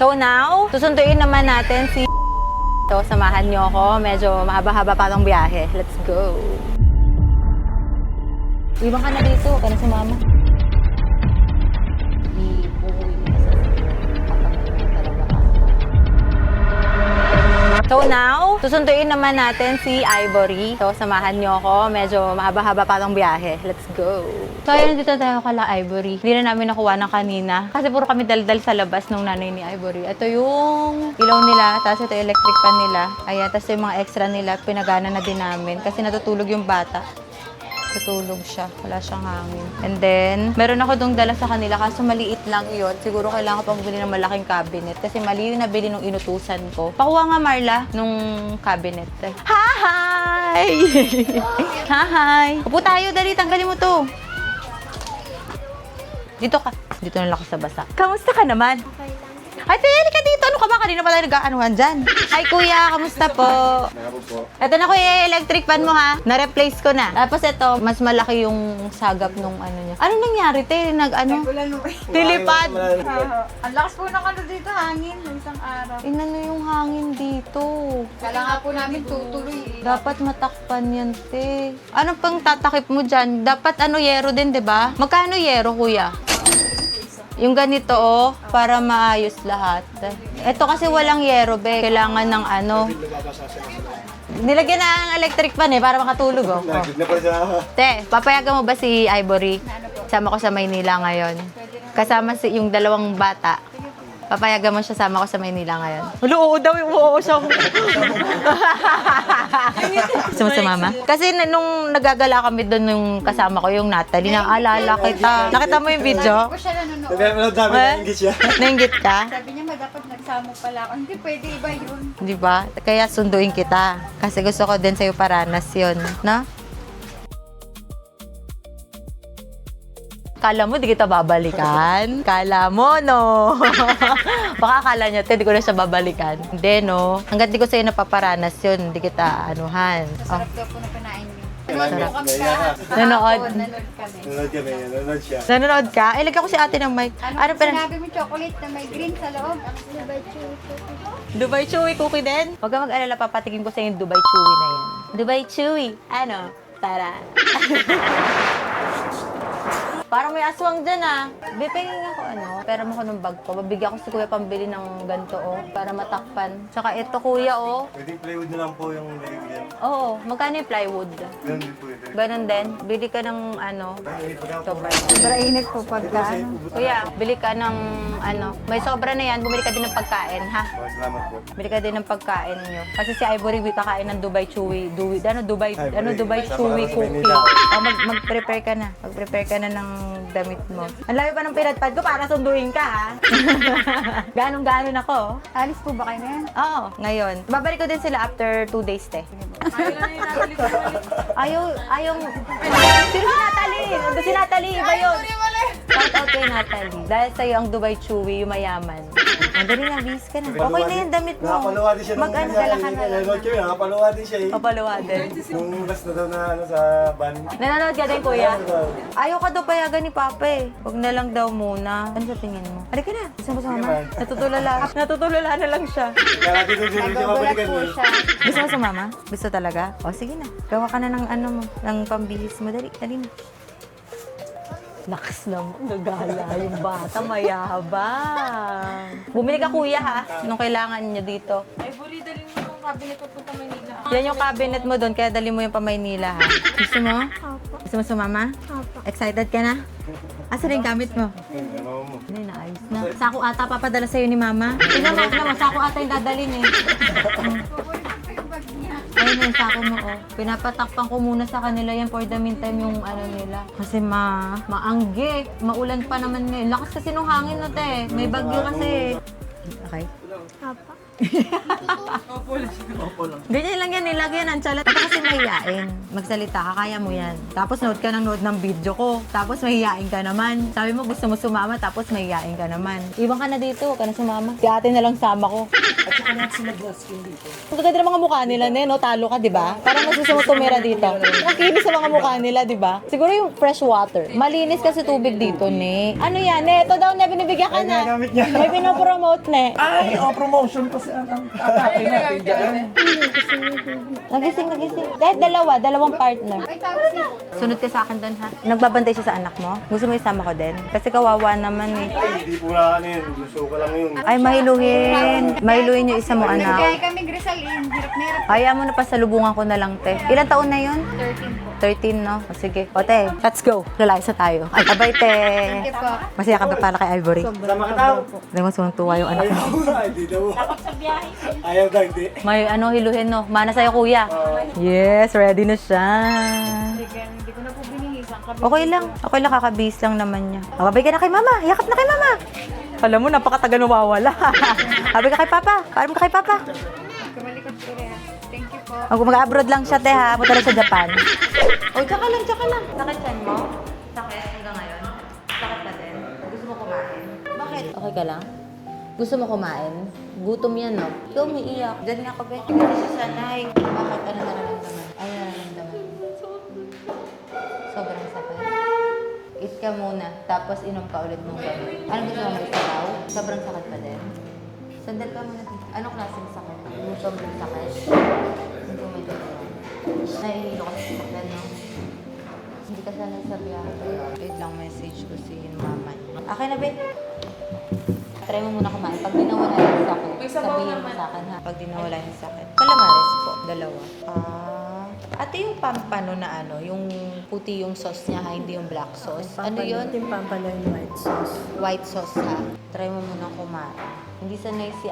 So now, susunduin naman natin si So, samahan niyo ako. Medyo mahaba-haba pa tong biyahe. Let's go! Iwan ka na dito. Huwag ka na sumama. So now, susunduin naman natin si Ivory. So, samahan niyo ako. Medyo mahaba-haba pa tong biyahe. Let's go! So, ayun, dito tayo kala Ivory. Hindi na namin nakuha ng kanina. Kasi puro kami daldal sa labas nung nanay ni Ivory. Ito yung ilaw nila, tapos ito yung electric fan nila. Ayan, tapos yung mga extra nila, pinagana na din namin. Kasi natutulog yung bata. Natulog siya. Wala siyang hangin. And then, meron ako dong dala sa kanila kaso maliit lang yun. Siguro kailangan ko pang bili ng malaking cabinet kasi mali yung nabili nung inutusan ko. Pakuha nga Marla nung cabinet. Hi! Hi! Upo tayo, dali. Tanggalin mo to. Dito ka. Dito na lang ako sa basa. Kamusta ka naman? Okay lang. Ay, Tere, ka dito. Ano ka ba? Kanina pa tayo nag-aanuhan dyan. Hi, kuya. Kamusta po? Ito na, kuya. Electric fan mo, ha? Na-replace ko na. Tapos ito, mas malaki yung sagap nung ano niya. Ano nangyari, Tere? Tilipad. Ang lakas po ng ano dito, hangin, ng isang araw. Inano yung hangin dito? Kala nga po namin tutuloy eh. Dapat matakpan yan, te. Ano pang tatakip mo dyan? Dapat ano, yero din, di ba? Magkano yero, kuya? Yung ganito, oh, para maayos lahat. Ito kasi walang yero, be. Kailangan ng ano. Nilagyan na ang electric fan, eh, para makatulog, oh. Te, papayagan mo ba si Ivory? Sama ko sa Maynila ngayon. Kasama yung dalawang bata. Papayagan mo siya, sama ko sa Maynila ngayon. Oo daw, oo siya. Gusto mo sumama? Kasi nung nagagala kami doon nung kasama ko, yung Natalie, naalala kita. Nakita mo yung video? Ko siya nanonood. Nainggit siya. Nainggit ka? Sabi niya, dapat nagsama pala ako. Hindi, pwede iba yun. Di ba? Kaya sunduin kita. Kasi gusto ko din sa'yo paranas yun. No? Kala mo, di kita babalikan? Kala mo, no? Baka akala niya, hindi ko na siya babalikan. Hindi, no? Hanggat di ko sa'yo napaparanas yun, di kita anuhan. Oh. Sarap daw po na pinain niyo. Sarap. Nanonood kami ka. Nanood? Nanonood kami. Nanonood siya. Nanonood ka? Ay, lagyan ko si ate ng mic. Ano pa sinabi mo chocolate na may green sa loob? Dubai chocolate. Dubai Chewy cookie din? Huwag ka mag-alala, papatigin ko sa'yo yung Dubai Chewy na yan. Dubai Chewy. Ano? Tara. Parang may aswang dyan, ah. Bipingin ako, ano, pera mo ko ng bag ko. Babigyan ko si kuya pambili ng ganito, oh, para matakpan. Tsaka ito, kuya, oh. Pwede plywood na lang po yung leg. Oo, magkano yung plywood? Ganun din po ito. Ganon din. Bili ka ng, ano, sobra. Sobra init po pagka. Kuya, bili ka ng, ano, may sobra na yan. Bumili ka din ng pagkain, ha? Salamat po. Bili ka din ng pagkain nyo. Kasi si Ivory, kakain ng Dubai Chewy. Dubai Chewy cookie. Oh, mag-prepare ka na. Mag-prepare ka na ng damit mo. Ang lami pa ng pinatpad ko para sunduin ka, ha? Ganon-ganon ako. Alis po ba kayo na yan? Oo, ngayon. Babalik ko din sila after 2 days, te. Ayaw. Sino si Natalie? Ando si Natalie, iba yun. Shout out kay Natalie. Dahil sa'yo ang Dubai Chewy, yung mayaman. Madali na, bis ka na. Okay na yung damit mo. Nakapaluwa din siya. Mag-ano ka lang. Nanonood kami, nakapaluwa din siya eh. Papaluwa din. Nung last na daw na ano sa ban. Nanonood ka din, kuya? Ayaw ka daw payagan ni Papa eh. Huwag na lang daw muna. Ano sa tingin mo? Halika na. Gusto mo sa mama? Natutulala. Natutulala na lang siya. Kaya dito din siya Nagugulat mabalikan po eh. siya. Gusto mo sa mama? Gusto talaga? O, sige na. Gawa ka na ng ano mo, ng pambihis mo. Dali na. Lakas naman. Nagala yung bata. Mayabang. Bumili ka, kuya, ha? Nung kailangan niya dito. Ay, buli, dalhin mo yung cabinet ko punta Manila. Yan yung cabinet mo doon, kaya dali mo yung pa Maynila, ha? Gusto mo? Gusto mo sumama? Excited ka na? Asa na yung gamit mo? Ano mo? Hindi, naayos na. Sako ata papadala sa'yo ni Mama. Tingnan mo, sako ata yung dadalhin eh. Ayun yung sako mo, oh. Pinapatakpan ko muna sa kanila yan for the meantime yung ano nila. Kasi maangge. Maulan pa naman ngayon. Lakas kasi nung hangin na, te. May bagyo kasi. Okay? Papa. Ganyan lang yan, nilagyan ng tsalat. Ito kasi mahiya. mahihiyain. Magsalita ka, kaya mo yan. Tapos nood ka ng video ko. Tapos mahihiyain ka naman. Sabi mo gusto mo sumama, tapos mahihiyain ka naman. Ibang ka na dito, huwag ka na sumama. Si ate na lang sama ko. At saka lahat sila glass skin dito. Ang gaganda ng mga mukha nila, no? Talo ka, di ba? Parang masusunod tumira dito. Ang kinis sa mga mukha nila, di ba? Siguro yung fresh water. Malinis kasi tubig dito, ne. Ano yan, ne? Ito daw, ne, binibigyan ka na. ginagamit niya. May pinopromote, ne. Ay, promotion pa sa ang tatay natin dyan. Nagising. Dahil dalawang partner. Ay, tapos yun. Sunod ka sa akin doon, ha? Nagbabantay siya sa anak mo? Gusto mo isama ko din? Kasi kawawa naman, eh. Ay, hindi po na ano yun. Gusto ko lang yun. Ay, mahiluhin. Mahiluhin yung isa mo, Kaya anak. kami Grisalin, hirap na hirap. Kaya mo na pasalubungan ko na lang, te. Ilang taon na yun? 13 po. 13, no? O, sige. O, te, let's go. Lalaysa tayo. Ay, abay, te. Sige po. Masaya ka ba para kay Ivory? Sama ka tao. Hindi mo tuwa yung anak mo. Ayaw, hindi daw. Ayaw daw, hindi. May ano, hiluhin, no? Mana sa'yo, kuya. Yes, ready na siya. Hindi ko na po binihisan. Okay lang, kakabihis lang naman niya. Babay ka na kay mama, yakap na kay mama. Alam mo, napakatagal mawawala. Babay ka kay papa, parang ka kay papa. Kamalikot ko rin. Thank you po. Mag-abroad lang siya, te, ha? Punta lang sa Japan. Oh, tsaka lang. Sakit chan mo? Sakit hanggang ngayon? Sakit ka din? Gusto mo kumain? Bakit? Okay ka lang? Gusto mo kumain? Gutom yan, no? Ikaw umiiyak. Diyan nga ka, be. Hindi siya sanay. Bakit? Ano nararamdaman? Ano nararamdaman? Sobrang sakit. Eat ka muna, tapos inom ka ulit ng gamot. Ano gusto mo may sabaw? Sobrang sakit pa din. Sandal ka muna dito. Anong klaseng sakit? Yung sobrang sakit? Hindi mo may dito. Nahihilo ka sa sakit, no? Hindi ka sanay sa biyahe. Wait lang, message ko si mama. Okay na, be? Try mo muna kumain. Pag di nawala yung sakit, sabihin mo sa akin, ha? Pag di nawala yung sakit. Calamares po, 2. Ate, yung pampano na ano, yung puti yung sauce niya, ha? Hindi yung black sauce. Ano yun? Yung pampano yung white sauce. White sauce, ha? Try mo muna kumain. Hindi sanay si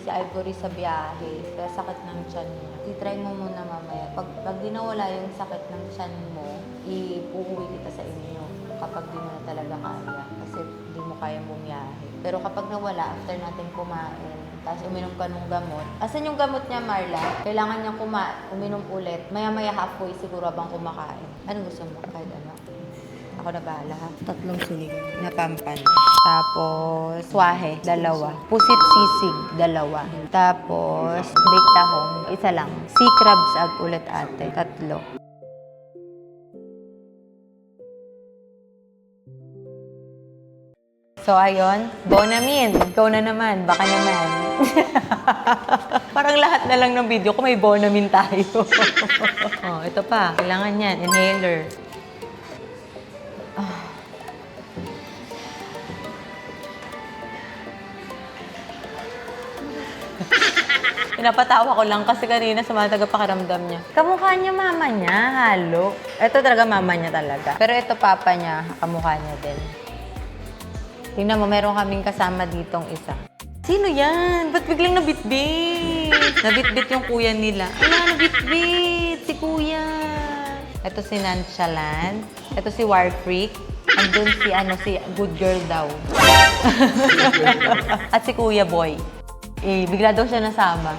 Ivory sa biyahe. Kaya sakit ng tiyan niya. I-try mo muna mamaya. Pag di nawala yung sakit ng tiyan mo, ipuhuwi kita sa inyo kapag di mo na talaga kaya. Kasi di mo kaya bumiyahe. Pero kapag nawala, after natin kumain, tapos uminom ka ng gamot. Asan yung gamot niya, Marla? Kailangan niyang uminom ulit. Maya-maya halfway siguro habang kumakain. Ano gusto mo? Kahit ano? Ako na bahala, ha? 3 sulig. Na pampan. Tapos, swahe, 2. Pusit sisig, 2. Tapos, baked tahong, 1 lang. Sea crabs ag ulit ate, 3. So, ayun. Bonamin. Ikaw na naman. Baka naman. Parang lahat na lang ng video ko may Bonamin tayo. Oh, ito pa. Kailangan yan. Inhaler. Pinapatawa ko lang kasi kanina sa mga tagapakiramdam niya. Kamukha niya mama niya, halo. Ito talaga mama niya talaga. Pero ito papa niya, kamukha niya din. Tingnan mo, meron kaming kasama ditong isa. Sino yan? Ba't biglang nabitbit? Nabitbit yung kuya nila. Wala, nabitbit! Si kuya! Ito si Nonchalant. Ito si War Freak. Andun si Good Girl daw. At si Kuya Boy. Bigla daw siya nasama.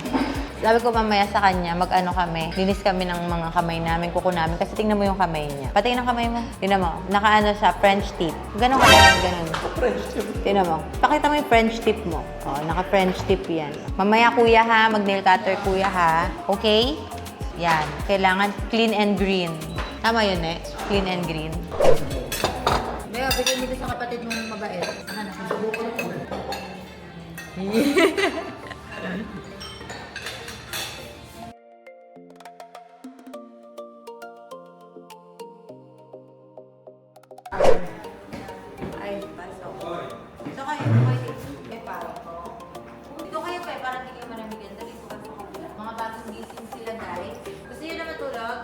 Sabi ko mamaya sa kanya, mag-ano kami, linis kami ng mga kamay namin, kuko namin, kasi tingnan mo yung kamay niya. Patingin ang kamay mo. Tingnan mo, nakaano siya, French tip. Ganon ka ganon. French tip. Tingnan mo. Pakita mo yung French tip mo. Oh, naka-French tip yan. Mamaya kuya ha, mag-nail cutter kuya ha. Okay? Yan. Kailangan clean and green. Tama yun eh. Clean and green. Beo, bigyan dito sa kapatid mong mabait. Ano, subukan ko. Ay, pasok. Ito kayo, may paro ko. Ito kayo, para hindi kayo maramigyan. Dali ko kasi kabila. Mga bagong gising sila, guys. Gusto nyo na matulog?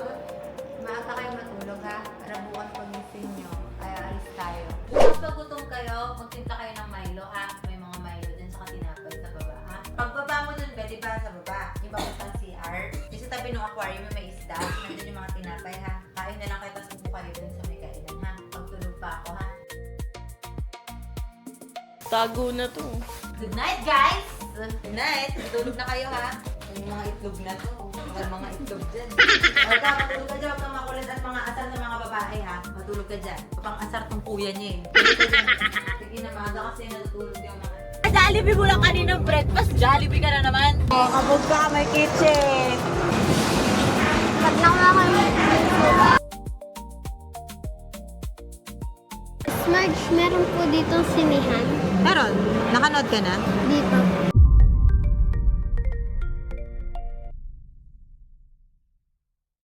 Maaga kayo matulog, ha? Para bukas pag-gising nyo. Kaya alis tayo. Bukas pag gutom kayo, magtinta kayo ng Milo, ha? May mga Milo dyan sa tinapay sa baba, ha? Pagbaba mo dun, di ba, sa baba? Yung papuntang CR. Yung sa tabi ng aquarium, may isda. Nandun yung mga tinapay, ha? Kain na lang kayo, tapos upo kayo dun sa may kainan, ha? Pagtulog pa ako, ha? Tago na to. Good night, guys! Good night! Tulog na kayo, ha? Yung mga itlog na to. Mga itlog dyan. Marta, matulog ka dyan. Huwag kang makulit at mga asar ng mga babae ha. Matulog ka dyan. Pang asar tong kuya niya eh. Tulog ka dyan. Sige na, maaga kasi natutulog yung mga... Jollibee mo lang kaninang breakfast. Jollibee ka na naman. Kabog ka, may kitchen. Pag nakakami. Smudge, meron po dito sinihan. Meron, nakanood ka na? Dito.